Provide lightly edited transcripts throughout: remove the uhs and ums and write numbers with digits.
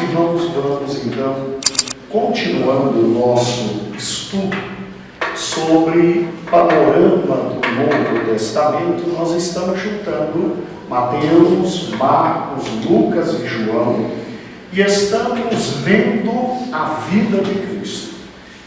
irmãos, vamos então, continuando o nosso estudo sobre panorama do Novo Testamento. Nós estamos juntando Mateus, Marcos, Lucas e João e estamos vendo a vida de Cristo.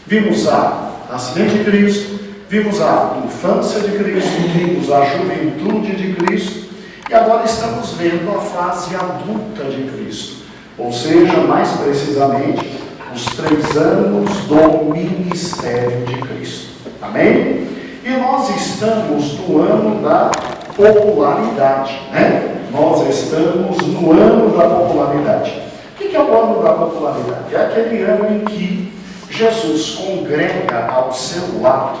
Vimos a nascimento de Cristo, vimos a infância de Cristo, vimos a juventude de Cristo e agora estamos vendo a fase adulta de Cristo, ou seja, mais precisamente, os 3 anos do ministério de Cristo. Amém? E nós estamos no ano da popularidade, né? Nós estamos no ano da popularidade. O que é o ano da popularidade? É aquele ano em que Jesus congrega ao seu lado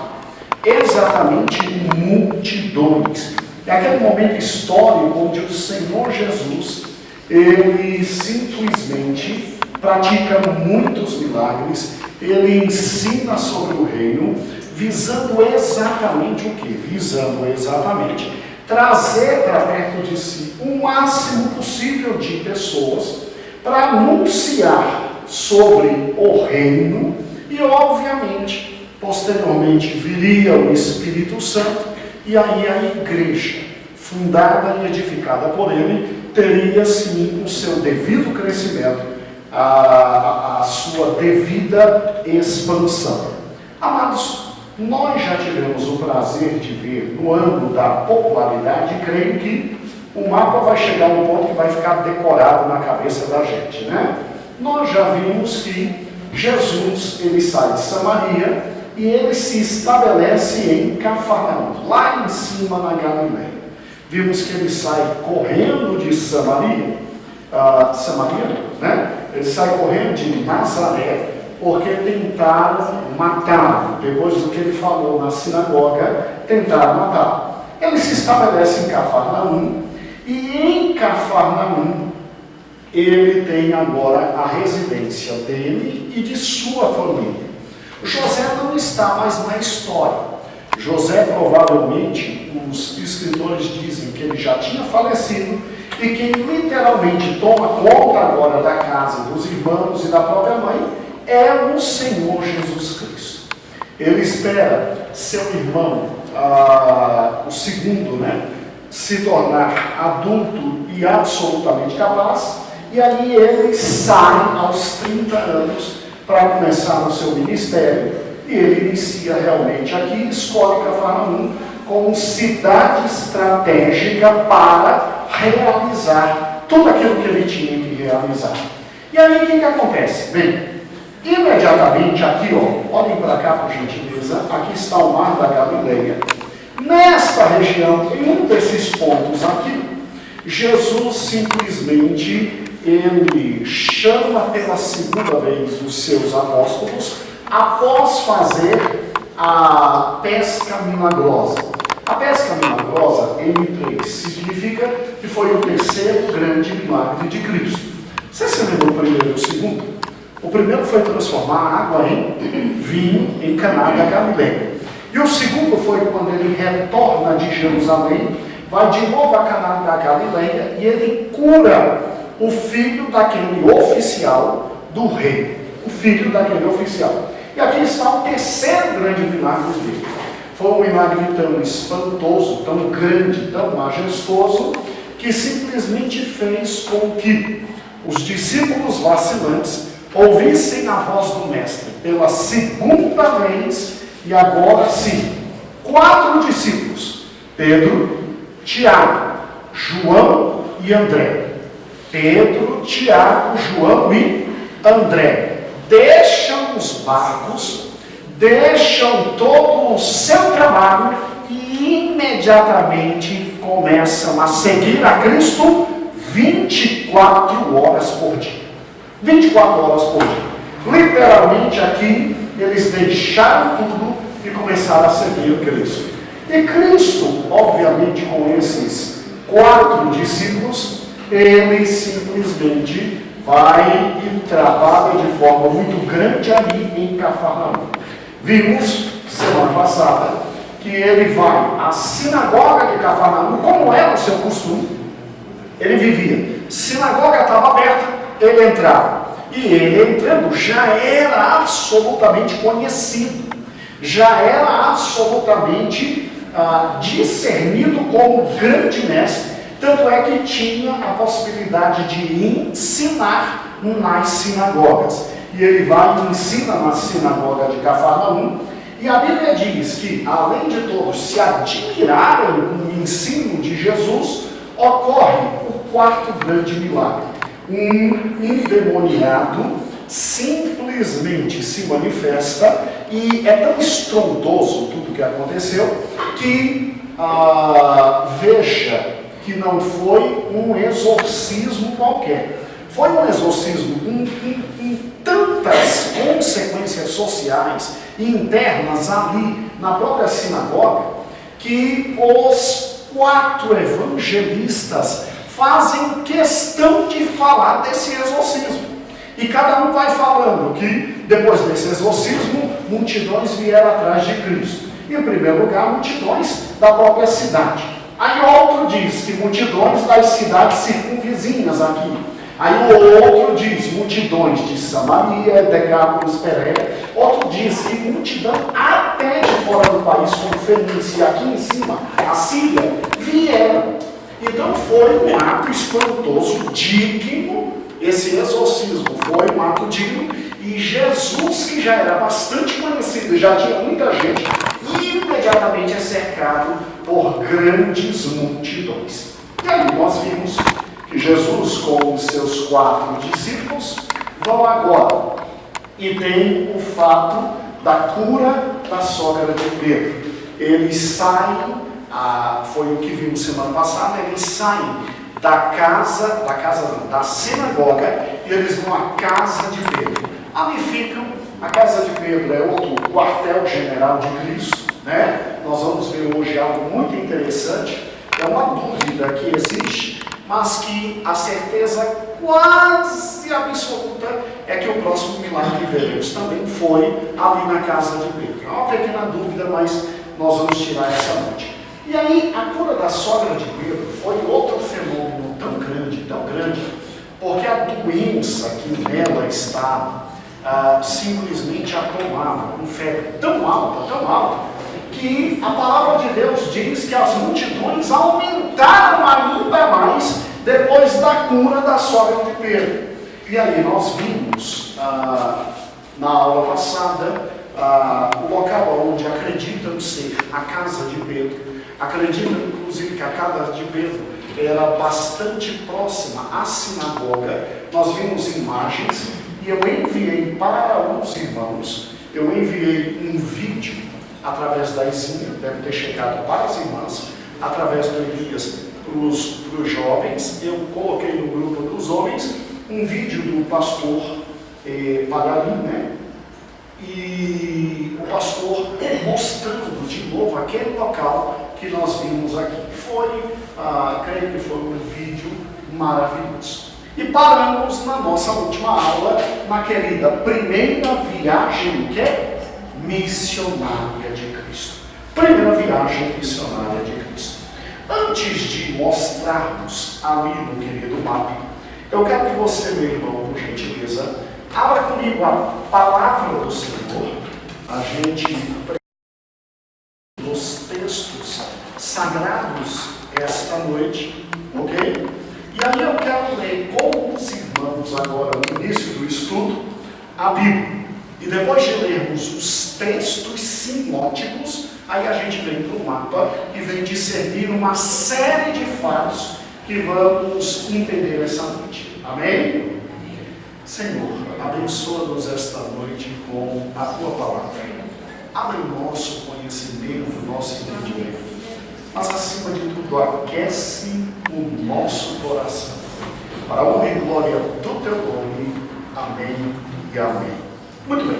exatamente multidões. É aquele momento histórico onde o Senhor Jesus, ele simplesmente pratica muitos milagres, ele ensina sobre o reino, visando exatamente o quê? Visando exatamente trazer para perto de si o máximo possível de pessoas para anunciar sobre o reino e, obviamente, posteriormente viria o Espírito Santo e aí a igreja, fundada e edificada por ele, teria sim o seu devido crescimento, a sua devida expansão. Amados, nós já tivemos o prazer de ver no ano da popularidade, e creio que o mapa vai chegar no ponto que vai ficar decorado na cabeça da gente, né? Nós já vimos que Jesus, ele sai de Samaria e ele se estabelece em Cafarnaum, lá em cima na Galileia. Vimos que ele sai correndo de Samaria, né? Ele sai correndo de Nazaré, porque tentaram matá-lo. Depois do que ele falou na sinagoga, tentaram matá-lo. Ele se estabelece em Cafarnaum, e em Cafarnaum, ele tem agora a residência dele e de sua família. José não está mais na história. José, provavelmente, os escritores dizem que ele já tinha falecido, e quem literalmente toma conta agora da casa dos irmãos e da própria mãe é o Senhor Jesus Cristo. Ele espera seu irmão, o segundo, né, se tornar adulto e absolutamente capaz, e aí ele sai aos 30 anos para começar o seu ministério, e ele inicia realmente aqui, escolhe Cafarnaum como cidade estratégica para realizar tudo aquilo que ele tinha que realizar. E aí o que acontece? Bem, imediatamente aqui, ó, olhem para cá por gentileza, aqui está o Mar da Galileia. Nesta região, em um desses pontos aqui, Jesus simplesmente, ele chama pela segunda vez os seus apóstolos após fazer a pesca milagrosa. A pesca milagrosa, M3, significa que foi o terceiro grande milagre de Cristo. Você se lembra do primeiro e do segundo? O primeiro foi transformar a água em vinho em Caná da Galileia. E o segundo foi quando ele retorna de Jerusalém, vai de novo a Caná da Galileia e ele cura o filho daquele oficial do rei. O filho daquele oficial. E aqui está o terceiro grande milagre dele. Foi um milagre tão espantoso, tão grande, tão majestoso, que simplesmente fez com que os discípulos vacilantes ouvissem a voz do Mestre pela segunda vez, e agora sim, 4 discípulos, Pedro, Tiago, João e André. Pedro, Tiago, João e André deixam os barcos, deixam todo o seu trabalho e imediatamente começam a seguir a Cristo 24 horas por dia. 24 horas por dia. Literalmente aqui, eles deixaram tudo e começaram a seguir Cristo. E Cristo, obviamente com esses 4 discípulos, ele simplesmente vai e trabalha de forma muito grande ali em Cafarnaum. Vimos, semana passada, que ele vai à sinagoga de Cafarnaum, como era o seu costume. Ele vivia. Sinagoga estava aberta, ele entrava. E ele, entrando, já era absolutamente conhecido, já era absolutamente discernido como grande mestre, tanto é que tinha a possibilidade de ensinar nas sinagogas. E ele vai e ensina na sinagoga de Cafarnaum, e a Bíblia diz que, além de todos se admirarem com o ensino de Jesus, ocorre o quarto grande milagre. Um endemoniado simplesmente se manifesta, e é tão estrondoso tudo o que aconteceu, que veja que não foi um exorcismo qualquer. Foi um exorcismo com tantas consequências sociais e internas ali na própria sinagoga, que os 4 evangelistas fazem questão de falar desse exorcismo. E cada um vai falando que, depois desse exorcismo, multidões vieram atrás de Cristo. Em primeiro lugar, multidões da própria cidade. Aí outro diz que multidões das cidades circunvizinhas aqui. Aí o outro diz multidões de Samaria, Decápolis, Pereira. Outro diz que multidão até de fora do país, como Fenícia, aqui em cima, a Síria, vieram. Então foi um ato espantoso, digno. Esse exorcismo foi um ato digno, e Jesus, que já era bastante conhecido, já tinha muita gente, imediatamente é cercado por grandes multidões. E aí nós vimos que Jesus, com os seus 4 discípulos, vão agora e tem o fato da cura da sogra de Pedro. Eles saem, foi o que vimos semana passada, eles saem da sinagoga, e eles vão à casa de Pedro. Ali ficam, a casa de Pedro é outro quartel-general de Cristo, né? Nós vamos ver hoje algo muito interessante, é uma dúvida que existe, mas que a certeza quase absoluta é que o próximo milagre que veremos também foi ali na casa de Pedro. É uma pequena dúvida, mas nós vamos tirar essa noite. E aí, a cura da sogra de Pedro foi outro fenômeno tão grande, porque a doença que nela estava simplesmente a tomava com febre tão alta, que a palavra de Deus diz que as multidões aumentaram ainda mais depois da cura da sogra de Pedro. E aí nós vimos na aula passada o local onde acreditam ser a casa de Pedro. Acreditam, inclusive, que a casa de Pedro era bastante próxima à sinagoga. Nós vimos imagens, e eu enviei para os irmãos, eu enviei um vídeo através da Izinha, deve ter chegado para as irmãs, através do Elias para os jovens. Eu coloquei no grupo dos homens um vídeo do pastor Pagalim, né? E o pastor mostrando de novo aquele local que nós vimos aqui. Creio que foi um vídeo maravilhoso. E paramos na nossa última aula, na querida primeira viagem missionária de Cristo. Primeira viagem missionária de Cristo. Antes de mostrarmos ali no querido mapa, eu quero que você, meu irmão, por gentileza, abra comigo a palavra do Senhor. A gente nos textos sagrados esta noite, ok? E aí eu quero ler com os irmãos agora, no início do estudo, a Bíblia. E depois de lermos os textos sinóticos, aí a gente vem para o mapa e vem discernir uma série de fatos que vamos entender essa noite. Amém? Senhor, abençoa-nos esta noite com a Tua palavra. Abre o nosso conhecimento, o nosso entendimento. Mas, acima de tudo, aquece o nosso coração. Para a honra e glória do Teu nome. Amém e amém. Muito bem.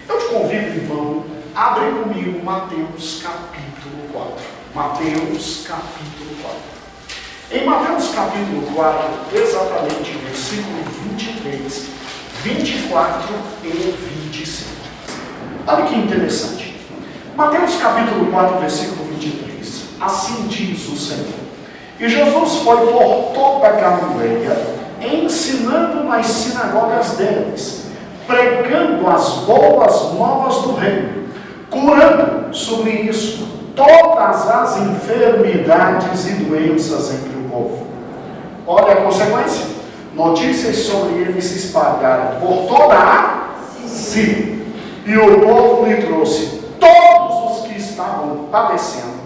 Eu te convido, irmão, abre comigo Mateus capítulo 4. Mateus capítulo 4. Em Mateus capítulo 4, exatamente versículo 23, 24 e 25. Olha que interessante. Mateus capítulo 4, versículo 23. Assim diz o Senhor: E Jesus foi por toda a Galileia, ensinando nas sinagogas deles, pregando as boas novas do reino, curando sobre isso todas as enfermidades e doenças entre o povo. Olha a consequência. Notícias sobre ele se espalharam por toda a Síria. E o povo lhe trouxe todos os que estavam padecendo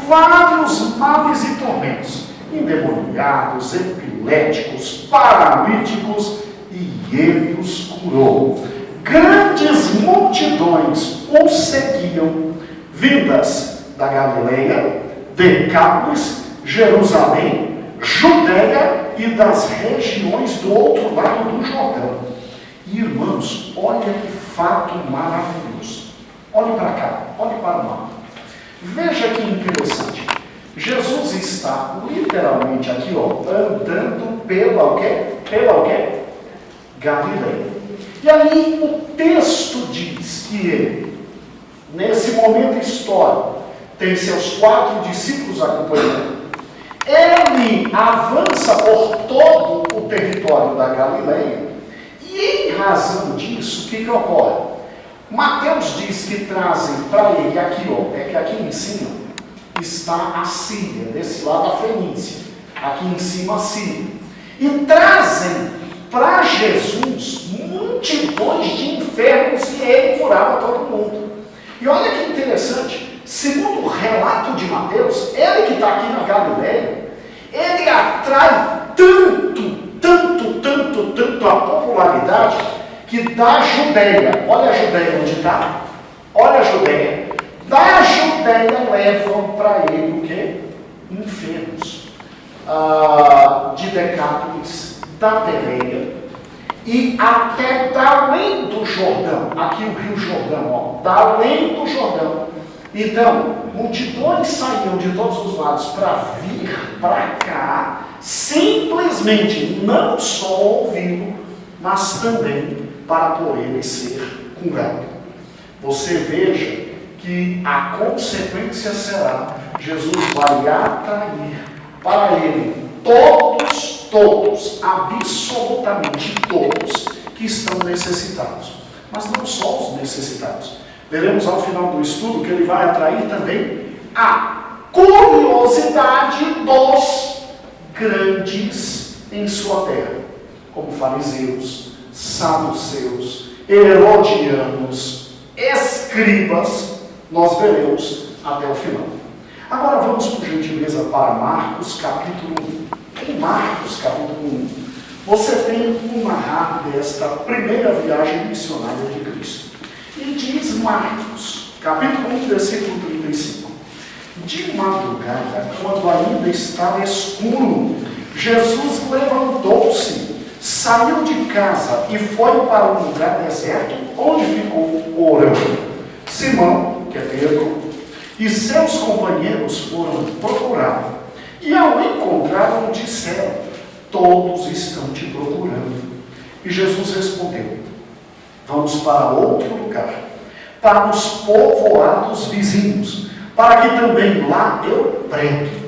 vários males e tormentos, endemoniados, epiléticos, paralíticos, e ele os curou. Grandes multidões o seguiam, vindas da Galileia, Decápolis, Jerusalém, Judeia e das regiões do outro lado do Jordão. E, irmãos, olha que fato maravilhoso. Olhe para cá, olhe para o mapa. Veja que interessante. Jesus está literalmente aqui, andando pela o quê? Pela o quê? Galileia. E aí o texto diz que ele, nesse momento histórico, tem seus 4 discípulos acompanhando. Ele avança por todo o território da Galileia. E em razão disso, o que ocorre? Mateus diz que trazem para ele aqui, é que aqui em cima está a Síria, desse lado a Fenícia, aqui em cima a Síria. E trazem para Jesus multidões de enfermos e ele curava todo mundo. E olha que interessante, segundo o relato de Mateus, ele que está aqui na Galileia, ele atrai tanto a popularidade que da Judeia, olha a Judeia onde está, olha a Judeia, da Judeia levam para ele o quê? Enfermos, de Decápolis, da Peleia, e até da além do Jordão, aqui o Rio Jordão, da além do Jordão. Então, multidões saíam de todos os lados para vir para cá, simplesmente não só ouvi-lo, mas também para por ele ser curado. Você veja que a consequência será, Jesus vai atrair para ele todos, absolutamente todos que estão necessitados. Mas não só os necessitados. Veremos ao final do estudo que ele vai atrair também a curiosidade dos grandes em sua terra, como fariseus, saduceus, herodianos, escribas. Nós veremos até o final. Agora vamos, por gentileza, para Marcos capítulo 1. Em Marcos capítulo 1, você tem um narrar desta primeira viagem missionária de Cristo. E diz Marcos, capítulo 1, versículo 35. De madrugada, quando ainda estava escuro, Jesus levantou-se, saiu de casa e foi para um lugar deserto, onde ficou orando. Simão, que é Pedro, e seus companheiros foram procurá-lo. E ao encontrá-lo, disseram: todos estão te procurando. E Jesus respondeu: vamos para outro lugar, para os povoados vizinhos, para que também lá eu pregue.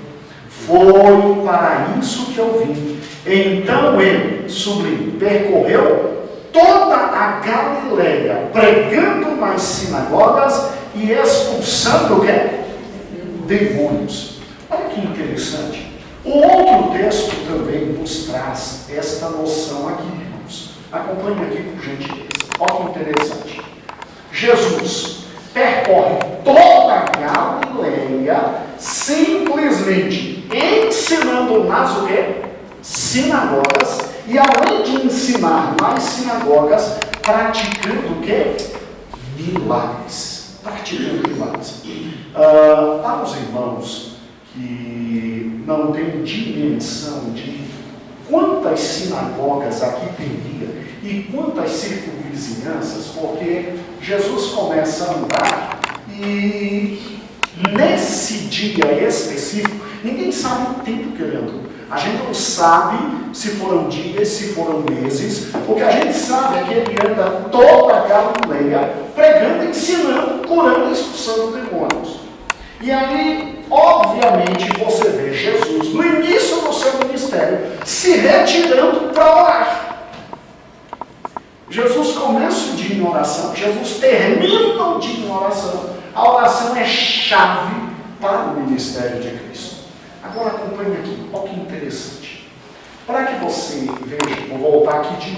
Foi para isso que eu vim. Então ele, subiu, percorreu toda a Galileia, pregando nas sinagogas e expulsando o quê? Demônios. Olha que interessante. O outro texto também nos traz esta noção aqui, irmãos. Acompanhe aqui por gentileza. Olha que interessante. Jesus percorre toda a Galileia simplesmente ensinando nas o quê? Sinagogas, e além de ensinar nas sinagogas, praticando o quê? Milagres. Praticando milagres. Para os irmãos que não têm dimensão de quantas sinagogas aqui teria e quantas circunvizinhanças, porque Jesus começa a andar e nesse dia específico, ninguém sabe o tempo que ele andou. A gente não sabe se foram dias, se foram meses. O que a gente sabe é que ele anda toda a Galileia, pregando, ensinando, curando e expulsando demônios. E aí, obviamente, você vê Jesus, no início do seu ministério, se retirando para orar. Jesus começa o dia em oração, Jesus termina o dia em oração. A oração é chave para o ministério de Cristo. Agora acompanhe aqui, olha que interessante. Para que você veja, vou voltar aqui de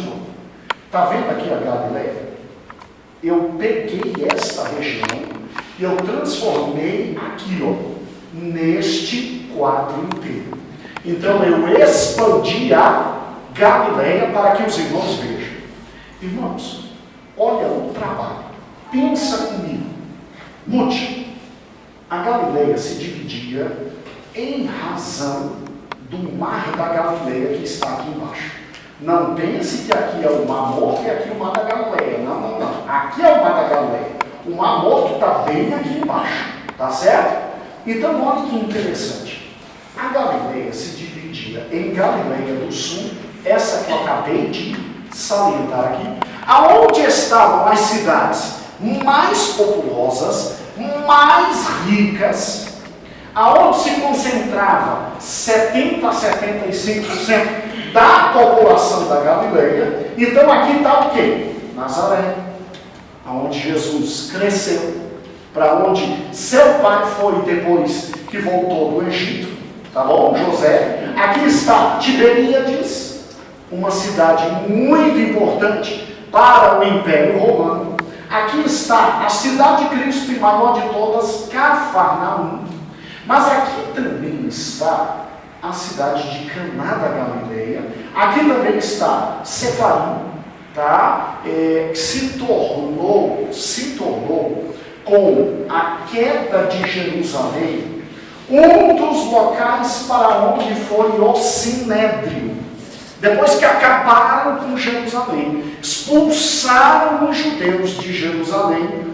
novo. Está vendo aqui a Galileia? Eu peguei esta região e eu transformei aqui, neste quadro inteiro. Então eu expandi a Galileia para que os irmãos vejam. Irmãos, olha o trabalho. Pensa comigo. Mude. A Galileia se dividia em razão do mar da Galileia que está aqui embaixo. Não pense que aqui é o Mar Morto e aqui é o Mar da Galileia. Não. Aqui é o Mar da Galileia. O Mar Morto está bem aqui embaixo. Tá certo? Então, olha que interessante. A Galileia se dividia em Galileia do Sul, essa que eu acabei de salientar aqui, aonde estavam as cidades mais populosas, mais ricas, aonde se concentrava 70% a 75% da população da Galileia. Então aqui está o quê? Nazaré, aonde Jesus cresceu, para onde seu pai foi depois que voltou do Egito, tá bom? José. Aqui está Tiberíades, uma cidade muito importante para o Império Romano. Aqui está a cidade de Cristo e maior de todas, Cafarnaum. Mas aqui também está a cidade de Caná da Galileia. Aqui também está Sefarim, tá? Que se tornou com a queda de Jerusalém um dos locais para onde foi o Sinédrio. Depois que acabaram com Jerusalém, expulsaram os judeus de Jerusalém,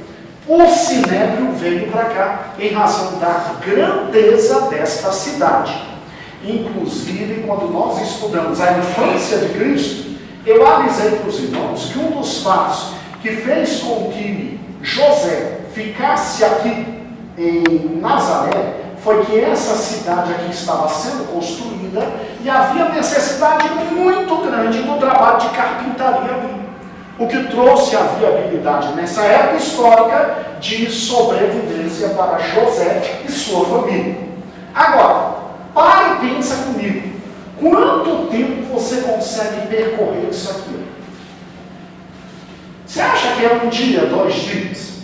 o Sinédrio veio para cá em razão da grandeza desta cidade. Inclusive, quando nós estudamos a infância de Cristo, eu avisei para os irmãos que um dos fatos que fez com que José ficasse aqui em Nazaré foi que essa cidade aqui estava sendo construída e havia necessidade muito grande do trabalho de carpintaria ali, o que trouxe a viabilidade nessa época histórica de sobrevivência para José e sua família. Agora, pare e pensa comigo, quanto tempo você consegue percorrer isso aqui? Você acha que é um dia, 2 dias?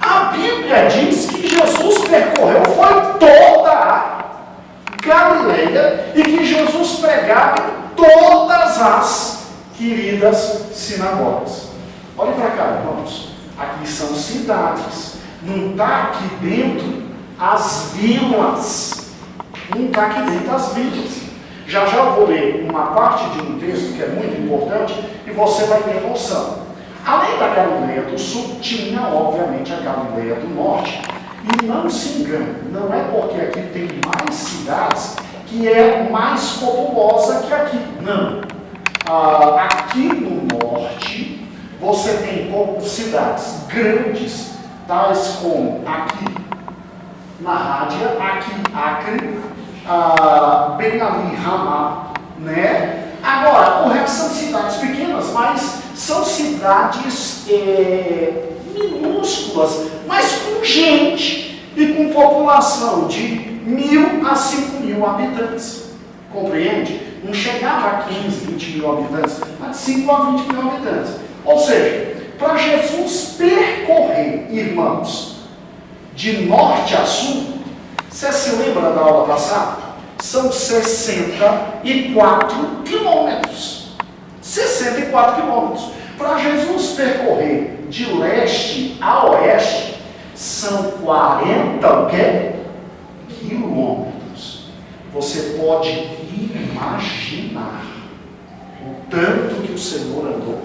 A Bíblia diz que Jesus percorreu, foi toda a Galileia e que Jesus pregava em todas as queridas sinagogas. Olha para cá, irmãos. Aqui são cidades. Não está aqui dentro as vilas. Não está aqui dentro as vilas. Já eu vou ler uma parte de um texto que é muito importante e você vai ter noção. Além da Galileia do Sul, tinha, obviamente, a Galileia do Norte. E não se engane, não é porque aqui tem mais cidades que é mais populosa que aqui. Não. Aqui no Norte, você tem cidades grandes, tais como aqui na Rádia, aqui Acre, bem ali Ramá, né? Agora, o resto são cidades pequenas, mas são cidades minúsculas, mas com gente e com população de 1.000 a 5.000 habitantes. Compreende? Não chegava a 15, 20 mil habitantes, mas de 5 a 20 mil habitantes. Ou seja, para Jesus percorrer, irmãos, de norte a sul, você se lembra da aula passada? São 64 quilômetros. 64 quilômetros. Para Jesus percorrer de leste a oeste, são 40 quilômetros. Você pode imaginar o tanto que o Senhor andou.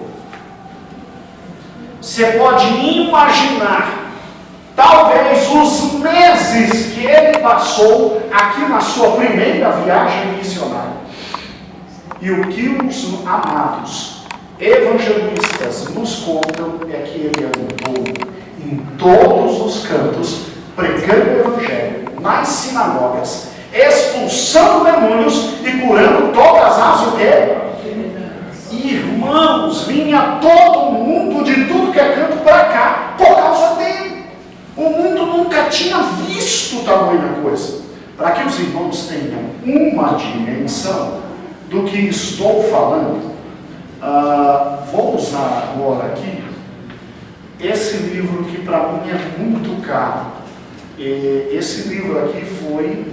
Você pode imaginar talvez os meses que ele passou aqui na sua primeira viagem missionária. E o que os amados evangelistas nos contam é que ele andou em todos os cantos sinagogas, expulsando demônios e curando todas as o quê? Irmãos, vinha todo mundo de tudo que é canto para cá por causa dele. O mundo nunca tinha visto tamanha coisa. Para que os irmãos tenham uma dimensão do que estou falando, vou usar agora aqui esse livro que para mim é muito caro. Esse livro aqui foi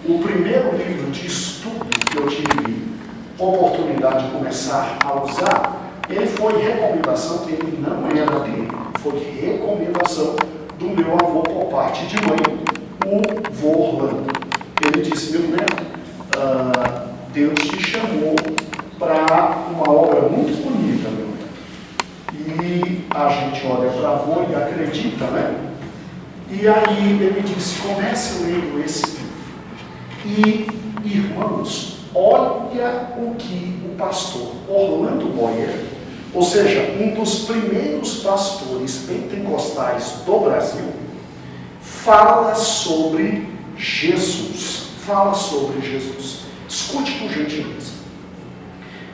o primeiro livro de estudo que eu tive oportunidade de começar a usar. Ele foi recomendação, ele não era dele, foi recomendação do meu avô por parte de mãe, o vô Orlando. Ele disse: meu neto, Deus te chamou para uma obra muito bonita, meu neto. E a gente olha para avô e acredita, né? E aí ele disse: comece lendo esse livro. E, irmãos, olha o que o pastor Orlando Boyer, ou seja, um dos primeiros pastores pentecostais do Brasil, fala sobre Jesus. Fala sobre Jesus. Escute por gentileza.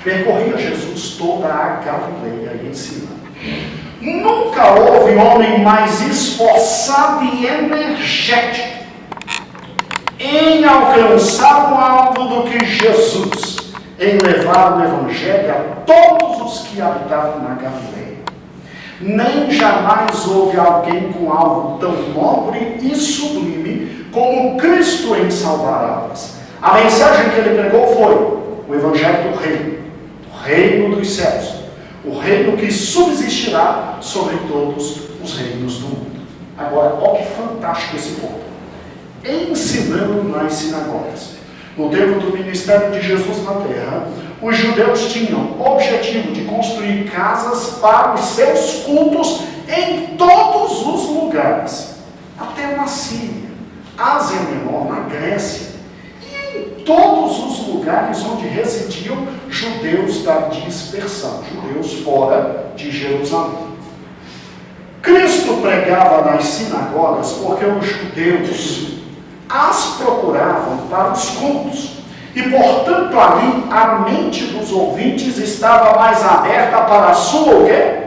Percorria Jesus toda a Galileia e ensinando. Nunca houve homem mais esforçado e energético em alcançar o alvo do que Jesus, em levar o Evangelho a todos os que habitavam na Galileia. Nem jamais houve alguém com alvo tão nobre e sublime como Cristo em salvar almas. A mensagem que ele pregou foi o Evangelho do reino dos céus, o reino que subsistirá sobre todos os reinos do mundo. Agora, olha que fantástico esse ponto. Ensinando nas sinagogas. No tempo do ministério de Jesus na terra, os judeus tinham o objetivo de construir casas para os seus cultos em todos os lugares, até na Síria, Ásia Menor, na Grécia, e em todos os lugares onde residiam judeus da dispersão, judeus fora de Jerusalém. Cristo pregava nas sinagogas porque os judeus as procuravam para os cultos, e portanto ali a mente dos ouvintes estava mais aberta para a sua o quê?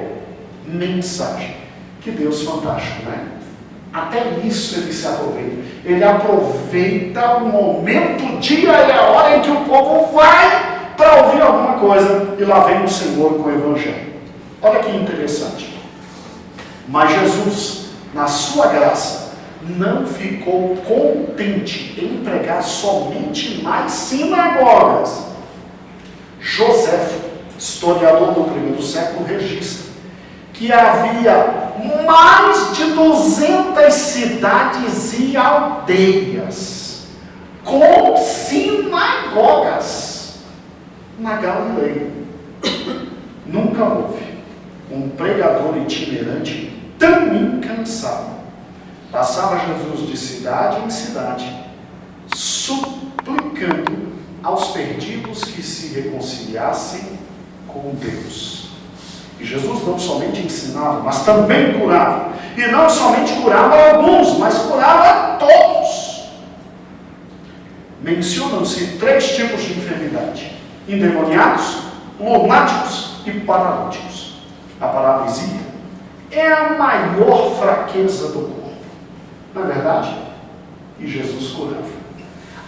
Mensagem. Que Deus fantástico, né? Até isso ele se aproveita. Ele aproveita o momento, o dia e a hora em que o povo vai para ouvir alguma coisa, e lá vem o Senhor com o Evangelho. Olha que interessante. Mas Jesus, na sua graça, não ficou contente em pregar somente nas sinagogas. José, historiador do primeiro século, registra que havia mais de 200 cidades e aldeias com sinagogas na Galileia. Nunca houve um pregador itinerante tão incansável. Passava Jesus de cidade em cidade, suplicando aos perdidos que se reconciliassem com Deus. E Jesus não somente ensinava, mas também curava. E não somente curava alguns, mas curava todos. Mencionam-se 3 tipos de enfermidade: endemoniados, lunáticos e paralíticos. A paralisia é a maior fraqueza do corpo. Não é verdade? E Jesus curava.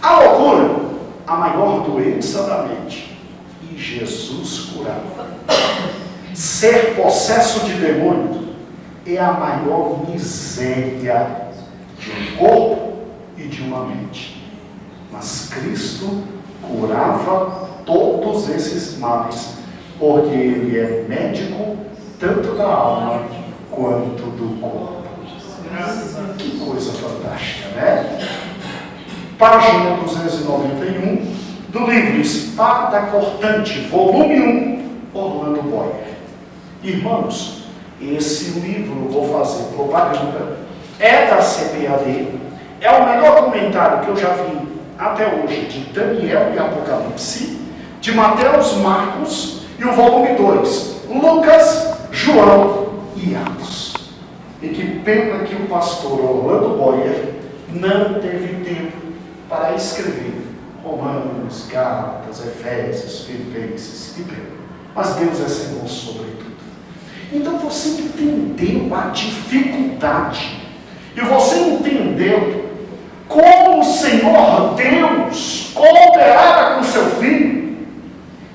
A loucura, a maior doença da mente. E Jesus curava. Ser possesso de demônio é a maior miséria de um corpo e de uma mente. Mas Cristo curava todos esses males, porque Ele é médico tanto da alma quanto do corpo. Que coisa fantástica, né? Página 291 do livro Espada Cortante, volume 1, Orlando Boyer. Irmãos, esse livro, vou fazer propaganda, é da CPAD, é o melhor comentário que eu já vi até hoje de Daniel e Apocalipse, de Mateus, Marcos e o volume 2, Lucas, João e Atos. E que pena que o pastor Orlando Boyer não teve tempo para escrever Romanos, Gálatas, Efésios, Filipenses e Pedro. Mas Deus é Senhor sobre tudo. Então você entendeu a dificuldade e você entendeu como o Senhor Deus cooperava com seu filho.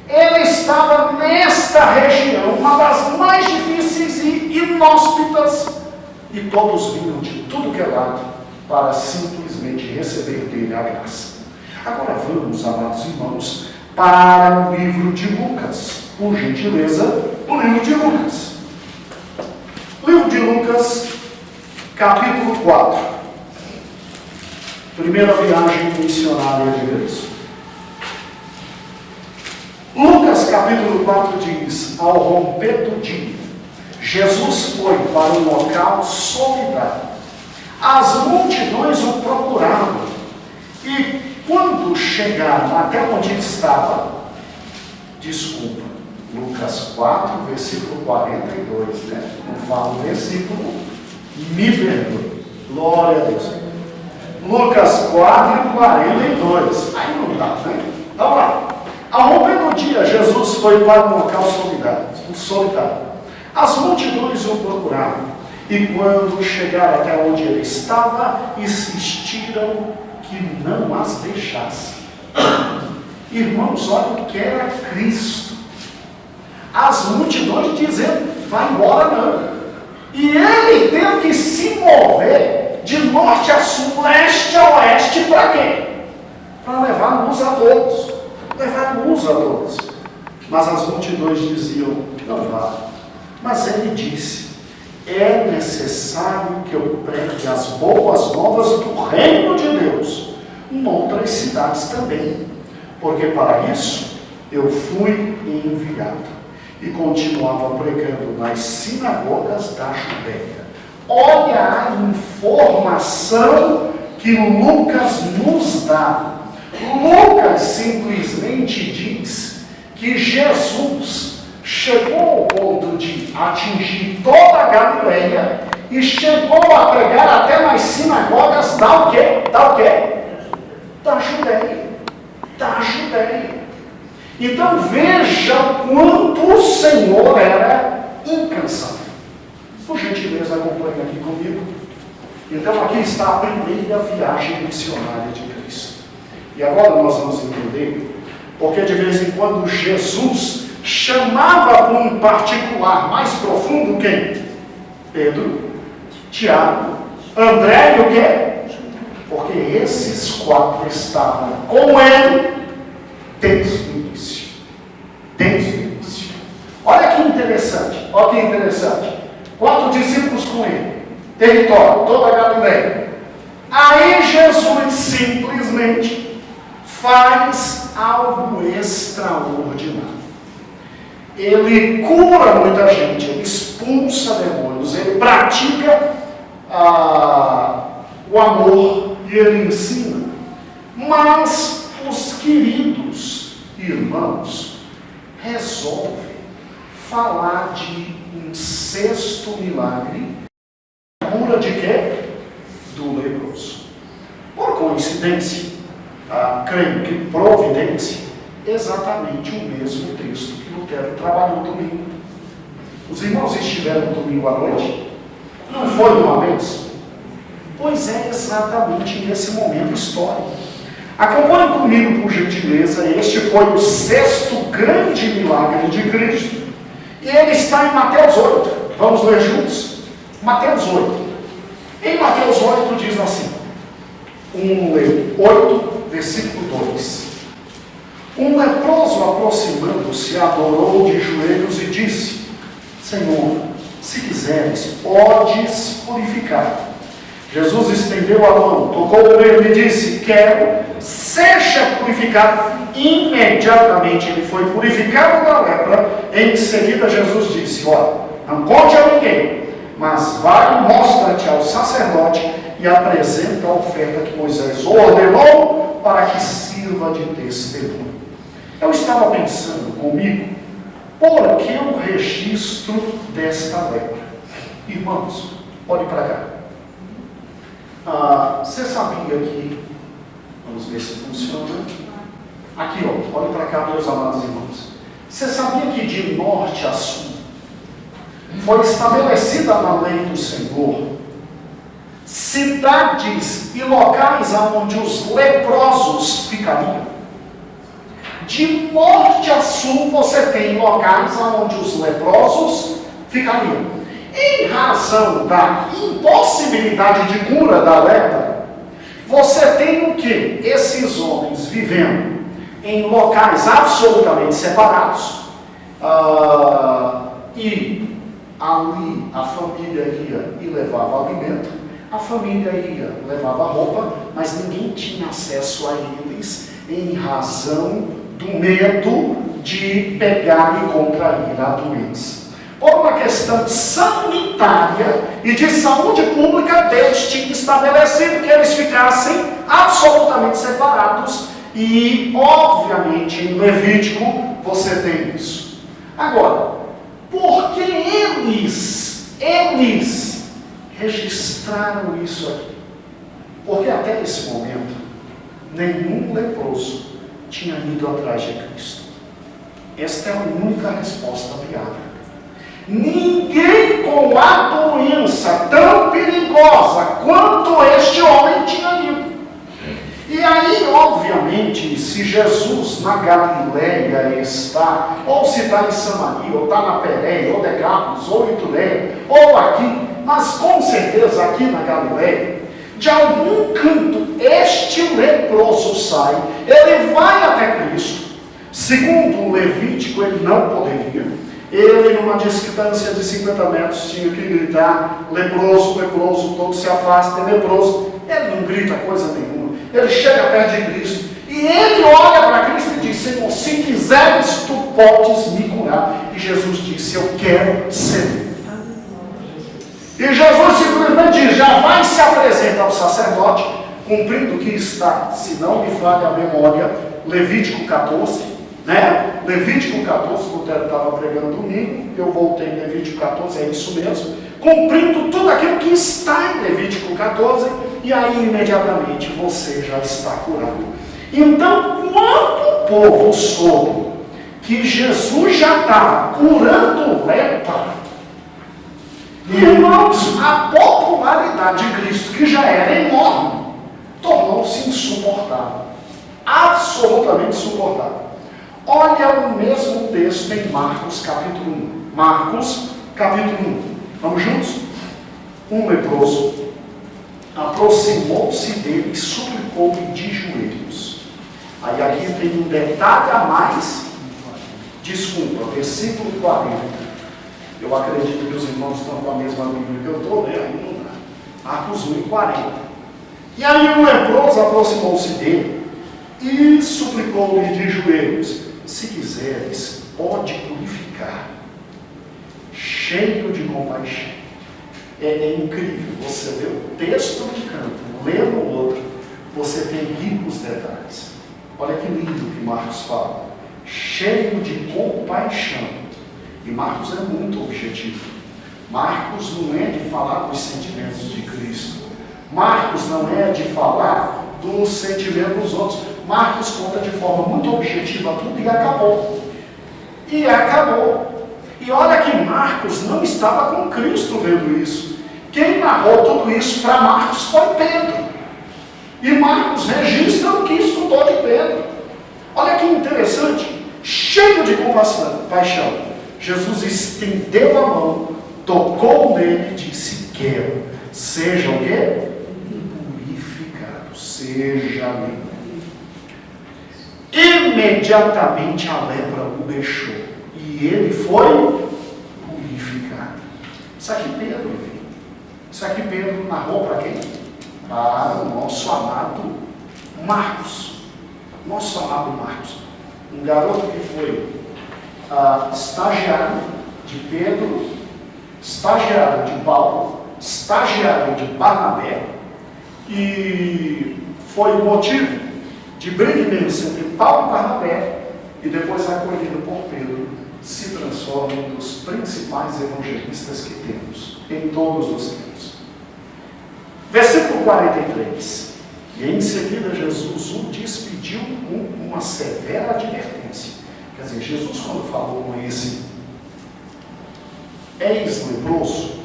Ele estava nesta região, uma das mais difíceis e inóspitas, e todos vinham de tudo que é lado para simplesmente receber dele a graça. Agora vamos, amados irmãos, para o livro de Lucas. Por gentileza, o livro de Lucas. Livro de Lucas, capítulo 4. Primeira viagem missionária de Cristo. Lucas capítulo 4 diz: ao romper do dia, Jesus foi para um local solitário. As multidões o procuravam, e quando chegaram até onde ele estava, Lucas 4, versículo 42, né? Não fala o versículo, me perdoe. Glória a Deus. Lucas 4, 42. Aí não dá, né? Vamos lá. Ao romper do dia, Jesus foi para um local solitário. As multidões o procuraram, e quando chegaram até onde ele estava, insistiram que não as deixasse. Irmãos, olha o que era Cristo. As multidões dizendo, vai embora não. E ele teve que se mover de norte a sul, leste a oeste, para quê? Para levar luz a todos. Mas as multidões diziam, não vá. Mas ele disse, é necessário que eu pregue as boas novas do reino de Deus em outras cidades também, porque para isso eu fui enviado. E continuava pregando nas sinagogas da Judéia. Olha a informação que Lucas nos dá. Lucas simplesmente diz que Jesus chegou ao ponto de atingir toda a Galileia e chegou a pregar até nas sinagogas da Judéia. Então veja o quanto o Senhor era incansável. Por gentileza, acompanhe aqui comigo. Então aqui está a primeira viagem missionária de Cristo. E agora nós vamos entender porque de vez em quando Jesus chamava para um particular mais profundo quem? Pedro, Tiago, André e o quê? Porque esses quatro estavam com ele desde o início. Olha que interessante. 4 discípulos com ele. Território, toda a Galileia. Aí Jesus simplesmente faz algo extraordinário. Ele cura muita gente, ele expulsa demônios, ele pratica o amor e ele ensina. Mas os queridos irmãos resolvem falar de um sexto milagre. Cura de quê? Do leproso. Por coincidência, creio que providência, exatamente o mesmo texto que Lutero trabalhou domingo. Os irmãos estiveram domingo à noite? Não foi de uma vez? Pois é, exatamente nesse momento histórico. Acompanhe comigo, por gentileza. Este foi o sexto grande milagre de Cristo. E ele está em Mateus 8. Vamos ler juntos? Mateus 8. Em Mateus 8 diz assim, 8, versículo 2. Um leproso, aproximando-se, adorou de joelhos e disse, Senhor, se quiseres, podes purificar. Jesus estendeu a mão, tocou nele e disse, quero, seja purificado. Imediatamente ele foi purificado da lepra. Em seguida Jesus disse, olha, não conte a ninguém, mas vai e mostra-te ao sacerdote e apresenta a oferta que Moisés ordenou para que sirva de testemunho. Eu estava pensando comigo, por que o registro desta lepra? Irmãos, olhe para cá. Você sabia que Vamos ver se funciona. Aqui, ó, olha para cá, meus amados irmãos. Você sabia que de norte a sul foi estabelecida na lei do Senhor cidades e locais onde os leprosos ficariam? De norte a sul você tem locais onde os leprosos ficariam. Em razão da impossibilidade de cura da lepra, você tem o que? Esses homens vivendo em locais absolutamente separados, e ali a família ia e levava alimento, a família ia, levava roupa, mas ninguém tinha acesso a eles em razão do medo de pegar e contrair a doença. Por uma questão sanitária e de saúde pública, Deus tinha estabelecido que eles ficassem absolutamente separados e, obviamente, em Levítico você tem isso. Agora, por que eles registraram isso aqui? Porque até esse momento, nenhum leproso tinha ido atrás de Cristo. Esta é a única resposta viável. Ninguém com a doença tão perigosa quanto este homem tinha ido. E aí, obviamente, se Jesus na Galileia está, ou se está em Samaria, ou está na Pérea, ou Decápolis, ou Itureia, ou aqui, mas com certeza aqui na Galileia, de algum canto, este leproso sai, ele vai até Cristo. Segundo o Levítico, ele não poderia. Ele, numa distância de 50 metros, tinha que gritar: leproso, leproso, todos se afastem, leproso. Ele não grita coisa nenhuma. Ele chega perto de Cristo e ele olha para Cristo e diz: Senhor, se quiseres, tu podes me curar. E Jesus disse: eu quero ser. E Jesus simplesmente diz: já vai se apresentar ao sacerdote, cumprindo o que está, se não me falha a memória, Levítico 14. Levítico 14, Lutero estava pregando domingo, eu voltei em Levítico 14, é isso mesmo, cumprindo tudo aquilo que está em Levítico 14, e aí imediatamente você já está curado. Então, quando o povo soube que Jesus já estava curando lepra, irmãos, a popularidade de Cristo, que já era enorme, tornou-se insuportável, absolutamente insuportável. Olha o mesmo texto em Marcos capítulo 1. Marcos capítulo 1. Vamos juntos? Um leproso aproximou-se dele e suplicou-lhe de joelhos. Aí aqui tem um detalhe a mais. Desculpa, versículo 40. Eu acredito que os irmãos estão com a mesma Bíblia que eu estou, né? Aí não dá. Marcos 1 e 40. E aí o leproso aproximou-se dele e suplicou-lhe de joelhos: se quiseres, pode purificar. Cheio de compaixão. É incrível. Você lê o texto de canto, lê no outro, você tem ricos detalhes. Olha que lindo que Marcos fala. Cheio de compaixão. E Marcos é muito objetivo. Marcos não é de falar dos sentimentos de Cristo. Marcos não é de falar dos sentimentos dos outros. Marcos conta de forma muito objetiva tudo e acabou. E acabou. E olha que Marcos não estava com Cristo vendo isso. Quem narrou tudo isso para Marcos foi Pedro. E Marcos registra o que escutou de Pedro. Olha que interessante. Cheio de compaixão, Jesus estendeu a mão, tocou nele e disse: quero. Seja o quê? Purificado. Seja limpo. Imediatamente a lepra o deixou e ele foi purificado. Isso aqui Pedro viu. Isso aqui Pedro narrou para quem? Para o nosso amado Marcos. Nosso amado Marcos. Um garoto que foi estagiário de Pedro, estagiário de Paulo, estagiário de Barnabé, e foi o motivo de briga imensa entre Paulo e Barnabé, e depois acolhido por Pedro, se transforma em um dos principais evangelistas que temos, em todos os tempos. Versículo 43. E em seguida Jesus o despediu com uma severa advertência. Quer dizer, Jesus, quando falou com esse ex-leproso,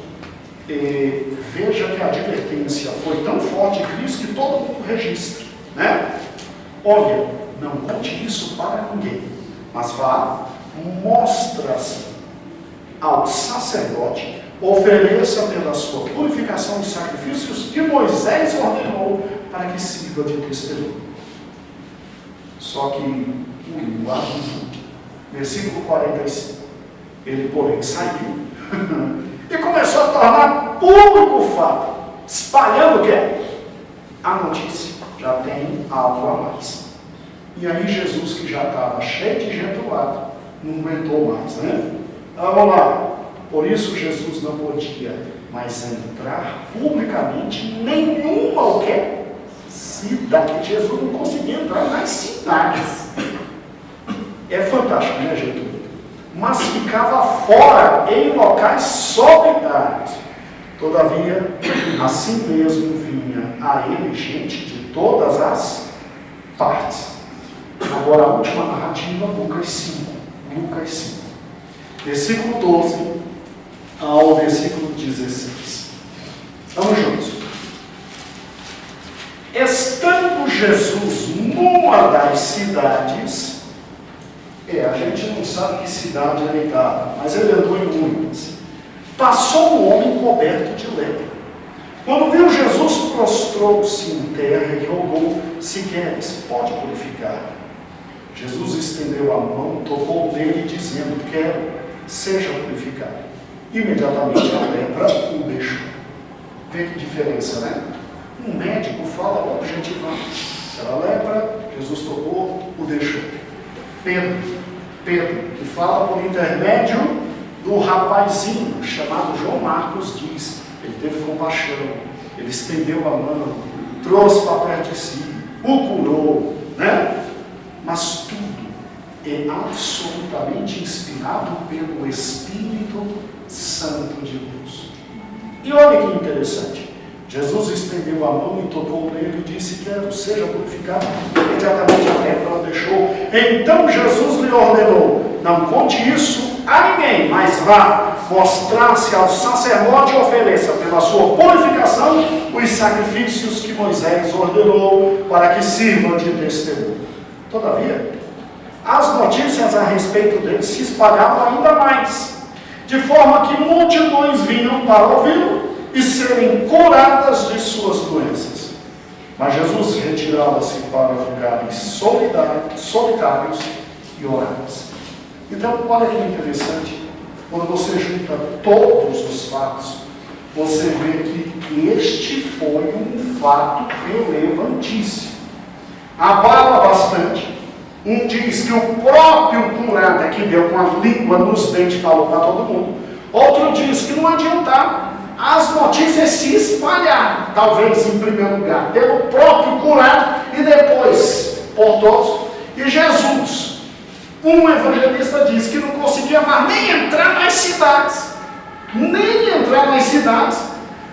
veja que a advertência foi tão forte que diz que todo mundo registra, né? Olha, não conte isso para ninguém, mas vá, mostra-se ao sacerdote, ofereça pela sua purificação de sacrifícios que Moisés ordenou para que sirva de testemunho. Só que o linguagem, versículo 45, ele porém saiu e começou a tornar público o fato, espalhando o quê? A notícia. Já tem algo a mais. E aí Jesus, que já estava cheio de gente do lado, não aguentou mais, né? Vamos lá. Por isso Jesus não podia mais entrar publicamente em nenhuma o quê? Cidade. Jesus não conseguia entrar nas cidades. É fantástico, né, gente? Mas ficava fora, em locais solitários. Todavia, assim mesmo vinha a ele gente de todas as partes. Agora a última narrativa, Lucas 5. Lucas 5. Versículo 12 ao versículo 16. Vamos juntos. Estando Jesus numa das cidades, a gente não sabe que cidade ele estava, mas ele andou em muitas. Passou um homem coberto de lepra. Quando viu Jesus, prostrou-se em terra e rogou: se queres, pode purificar. Jesus estendeu a mão, tocou nele, dizendo: quero, seja purificado. Imediatamente a lepra o deixou. Vê que diferença, né? Um médico fala objetivamente. Era lepra, Jesus tocou, o deixou. Pedro, que fala por intermédio do rapazinho chamado João Marcos, diz: ele teve compaixão, ele estendeu a mão, trouxe para perto de si, o curou, né? Mas tudo é absolutamente inspirado pelo Espírito Santo de Deus. E olha que interessante, Jesus estendeu a mão e tocou nele e disse: quero, seja purificado. Imediatamente a lepra o deixou. Então Jesus lhe ordenou: não conte isso a ninguém, mas vá mostrar-se ao sacerdote e ofereça pela sua purificação os sacrifícios que Moisés ordenou para que sirvam de testemunho. Todavia, as notícias a respeito dele se espalhavam ainda mais, de forma que multidões vinham para ouvi-lo e serem curadas de suas doenças. Mas Jesus retirava-se para lugares solitários e orava. Então, olha que interessante, quando você junta todos os fatos, você vê que este foi um fato relevantíssimo. Abala bastante. Um diz que o próprio curado que deu com a língua nos dentes falou para todo mundo. Outro diz que não adiantava as notícias se espalharam, talvez em primeiro lugar, pelo próprio curado e depois por todos. E Jesus, um evangelista, diz que não conseguia mais nem entrar nas cidades.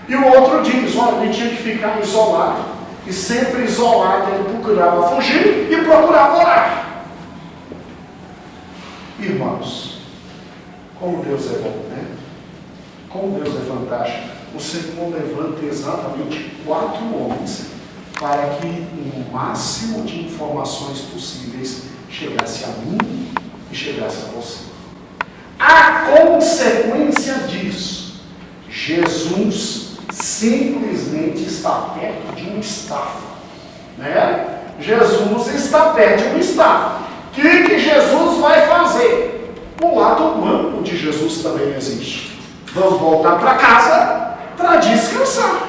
E o outro diz: olha, ele tinha que ficar isolado. E sempre isolado, ele procurava fugir e procurava orar. Irmãos, como Deus é bom, né? Como Deus é fantástico. O Senhor levanta exatamente 4 homens para que o máximo de informações possíveis chegasse a mim e chegasse a você. A consequência disso, Jesus simplesmente está perto de uma estafa, né? Jesus está perto de uma estafa. O que Jesus vai fazer? O lado humano de Jesus também existe. Vamos voltar para casa para descansar,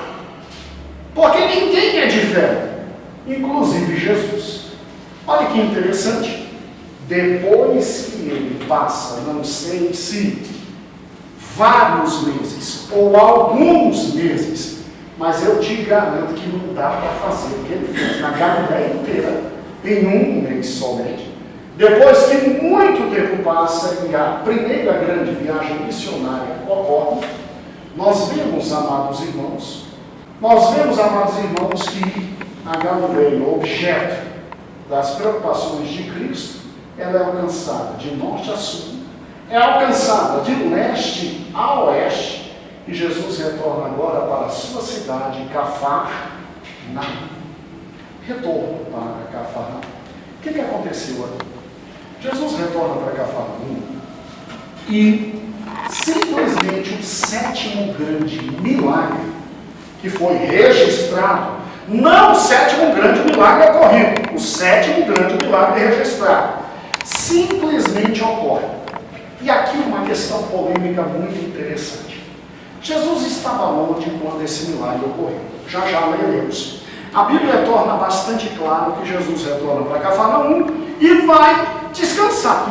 porque ninguém é de fé, inclusive Jesus. Olha que interessante. Depois que ele passa, não sei se vários meses ou alguns meses, mas eu te garanto que não dá para fazer o que ele fez na Galileia inteira em um mês somente. Depois que muito tempo passa e a primeira grande viagem missionária ocorre, nós vemos, amados irmãos, que a Galileia, objeto das preocupações de Cristo, ela é alcançada de norte a sul, é alcançada de leste a oeste, e Jesus retorna agora para a sua cidade, Cafarnaum. Retorno para Cafarnaum. O que aconteceu aqui? Jesus retorna para Cafarnaum e simplesmente o sétimo grande milagre que foi registrado, não o sétimo grande milagre ocorrido, o sétimo grande milagre registrado, simplesmente ocorre. E aqui uma questão polêmica muito interessante. Jesus estava onde quando esse milagre ocorreu? Já leremos. A Bíblia torna bastante claro que Jesus retorna para Cafarnaum e vai descansar.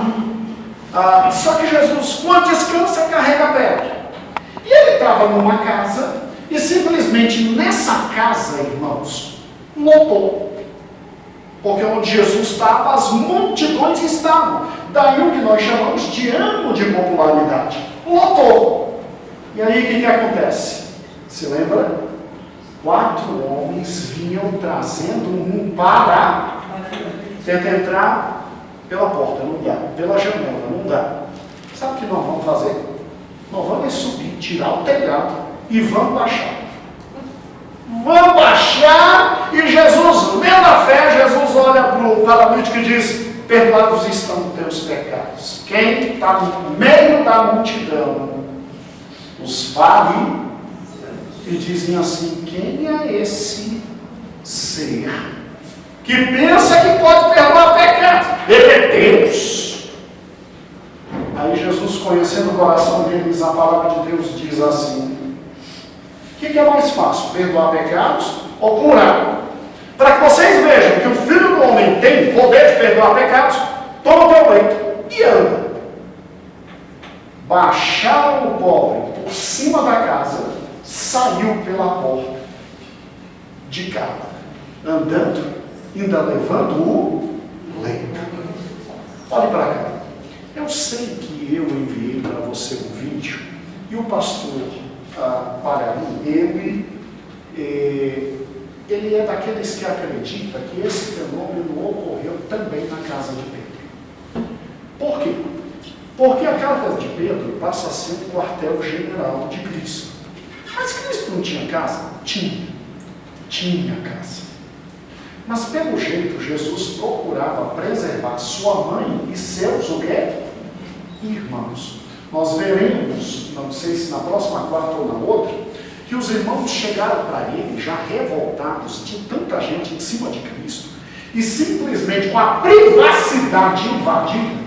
Só que Jesus, quando descansa, carrega pedra. E ele estava numa casa e simplesmente nessa casa, irmãos, lotou. Porque onde Jesus estava, as multidões estavam. Daí o que nós chamamos de ano de popularidade. Lotou. E aí o que acontece? Se lembra? 4 homens vinham trazendo um para. Tenta entrar pela porta, não dá. Pela janela, não dá. Sabe o que nós vamos fazer? Nós vamos subir, tirar o telhado e vamos baixar. Vamos baixar, e Jesus, vendo a fé, Jesus olha para o paralítico e diz: perdoados estão os teus pecados. Quem está no meio da multidão? Os fariseus. E dizem assim: quem é esse ser que pensa que pode perdoar pecados? Ele é Deus. Aí Jesus, conhecendo o coração deles, a palavra de Deus diz assim: o que é mais fácil, perdoar pecados ou curar? Para que vocês vejam que o Filho do Homem tem poder de perdoar pecados, toma o teu leito e anda. Baixaram o pobre por cima da casa, saiu pela porta de casa, andando, ainda levando o leito. Olhe para cá. Eu sei que eu enviei para você um vídeo, e o pastor Pararim, ele é daqueles que acredita que esse fenômeno ocorreu também na casa de Pedro. Por quê? Porque a casa de Pedro passa a ser o quartel-general de Cristo. Mas Cristo não tinha casa? Tinha casa. Mas pelo jeito, Jesus procurava preservar sua mãe e seus o quê? Irmãos. Nós veremos, não sei se na próxima quarta ou na outra, que os irmãos chegaram para ele já revoltados, tinha tanta gente em cima de Cristo, e simplesmente com a privacidade invadida,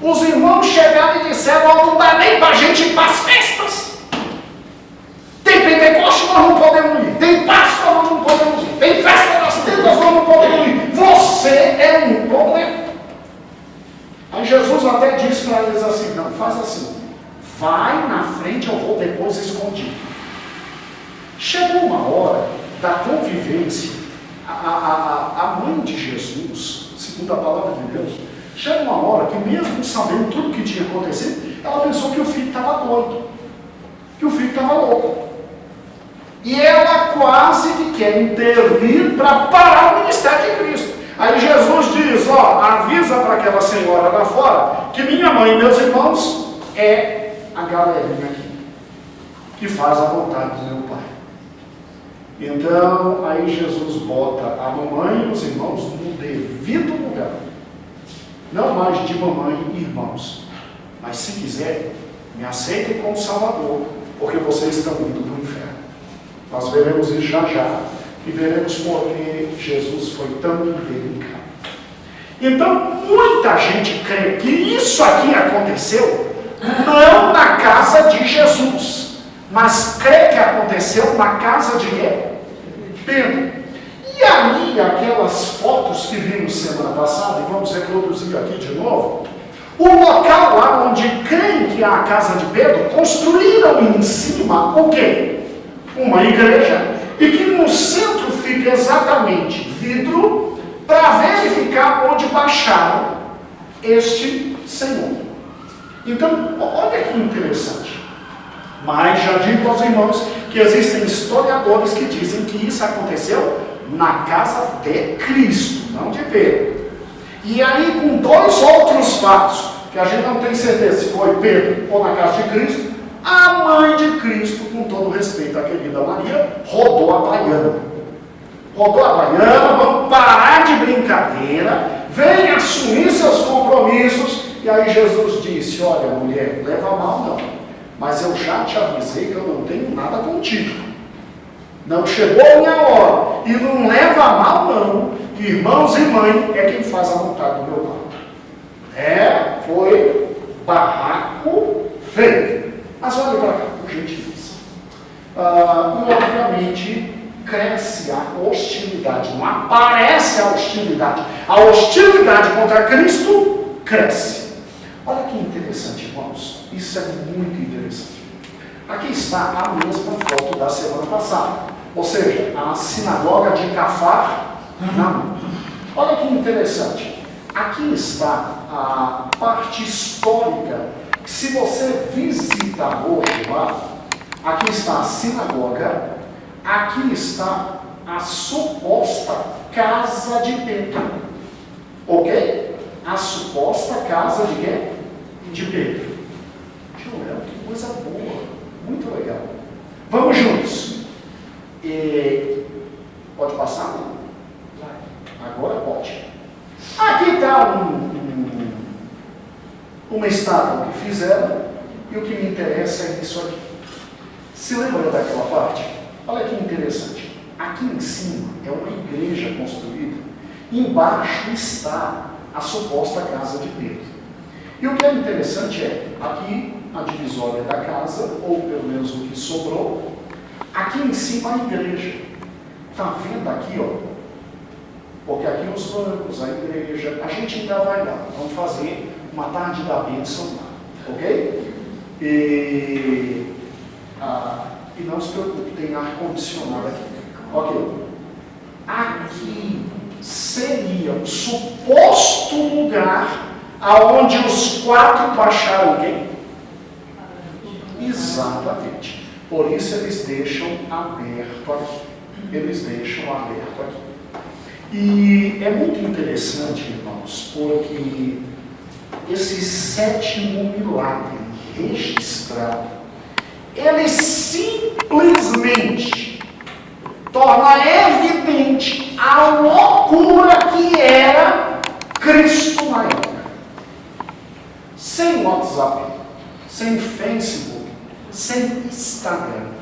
os irmãos chegaram e disseram: não dá nem para a gente ir para as festas. Tem Pentecoste, nós não podemos ir. Tem Páscoa, nós não podemos ir. Tem festa das tendas, nós não podemos ir. Você é um problema. Aí Jesus até diz para eles assim: não, faz assim, vai na frente, eu vou depois escondido. Chegou uma hora da convivência, a mãe de Jesus, segundo a palavra de Deus, chega uma hora que mesmo sabendo tudo o que tinha acontecido, ela pensou que o filho estava doido, que o filho estava louco. E ela quase que quer intervir para parar o ministério de Cristo. Aí Jesus diz: avisa para aquela senhora lá fora que minha mãe e meus irmãos é a galerinha aqui, que faz a vontade do meu Pai. Então, aí Jesus bota a mamãe e os irmãos no devido lugar. Não mais de mamãe e irmãos, mas se quiser, me aceitem como Salvador, porque vocês estão indo para o inferno. Nós veremos isso já, e veremos porque Jesus foi tão delicado. Então, muita gente crê que isso aqui aconteceu não na casa de Jesus, mas crê que aconteceu na casa de quê? Pedro. E aí, aquelas fotos que vimos semana passada, e vamos reproduzir aqui de novo, o local lá onde creem que é a casa de Pedro, construíram em cima o quê? Uma igreja, e que no centro fica exatamente vidro, para verificar onde baixaram este Senhor. Então, olha que interessante. Mas já digo aos irmãos que existem historiadores que dizem que isso aconteceu na casa de Cristo, não de Pedro. E aí, com dois outros fatos, que a gente não tem certeza se foi Pedro ou na casa de Cristo, a mãe de Cristo, com todo respeito à querida Maria, rodou a baiana. Rodou a baiana, vamos parar de brincadeira, vem assumir seus compromissos. E aí Jesus disse, olha mulher, leva mal não, mas eu já te avisei que eu não tenho nada contigo. Não chegou a minha hora. E não leva a mal não. Irmãos e mãe é quem faz a vontade do meu pai. Foi barraco feio. Mas olha para cá, por gentileza. E obviamente cresce a hostilidade. Não aparece a hostilidade. A hostilidade contra Cristo cresce. Olha que interessante, irmãos. Isso é muito interessante. Aqui está a mesma foto da semana passada. Ou seja, a sinagoga de Cafarnaum. Olha que interessante. Aqui está a parte histórica. Se você visitar hoje lá, aqui está a sinagoga, aqui está a suposta casa de Pedro. Ok? A suposta casa de quem? De Pedro. Joel, que coisa boa. Muito legal. Vamos juntos. Pode passar? Agora pode. Aqui está uma estátua que fizeram, e o que me interessa é isso aqui. Se lembra daquela parte? Olha que interessante. Aqui em cima é uma igreja construída, embaixo está a suposta casa de Pedro. E o que é interessante é, aqui a divisória da casa, ou pelo menos o que sobrou, aqui em cima a igreja. Está vendo aqui, ó? Porque aqui os bancos, a igreja, a gente ainda vai lá. Vamos fazer uma tarde da bênção lá, ok? E não se preocupe, tem ar-condicionado aqui. Ok. Aqui seria o suposto lugar aonde os quatro baixaram quem? Exatamente. Por isso eles deixam aberto aqui. Eles deixam aberto aqui. E é muito interessante, irmãos, porque esse sétimo milagre registrado, ele simplesmente torna evidente a loucura que era Cristo na época. Sem WhatsApp, sem Facebook, sem Instagram,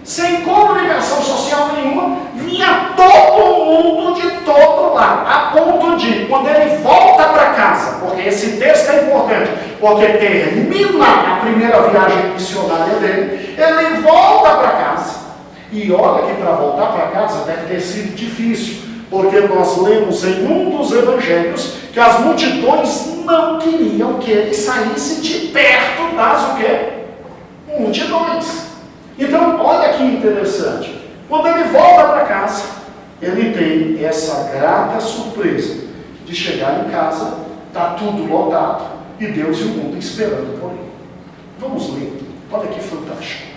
sem comunicação social nenhuma, vinha todo mundo de todo lado, a ponto de, quando ele volta para casa, porque esse texto é importante, porque termina a primeira viagem missionária dele, ele volta para casa, e olha que para voltar para casa deve ter sido difícil, porque nós lemos em um dos evangelhos que as multidões não queriam que ele saísse de perto das o quê? Multidões. Então, olha que interessante. Quando ele volta para casa, ele tem essa grata surpresa de chegar em casa, está tudo lotado, e Deus e o mundo esperando por ele. Vamos ler. Olha que fantástico.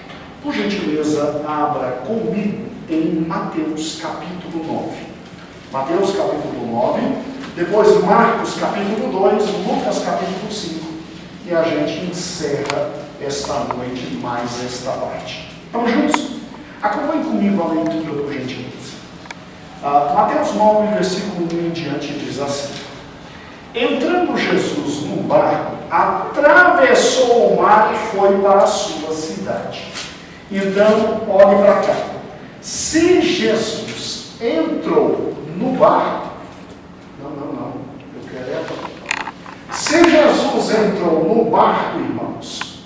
Por gentileza, abra comigo em Mateus capítulo 9. Mateus capítulo 9, depois Marcos capítulo 2, Lucas capítulo 5, e a gente encerra esta noite mais esta parte. Estamos juntos? Acompanhe comigo a leitura, por gentileza. Mateus 9, versículo 1 em diante, diz assim: Entrando Jesus num barco, atravessou o mar e foi para a sua cidade. Então, olhe para cá. Se Jesus entrou no barco, não, eu quero é. Se Jesus entrou no barco, irmãos,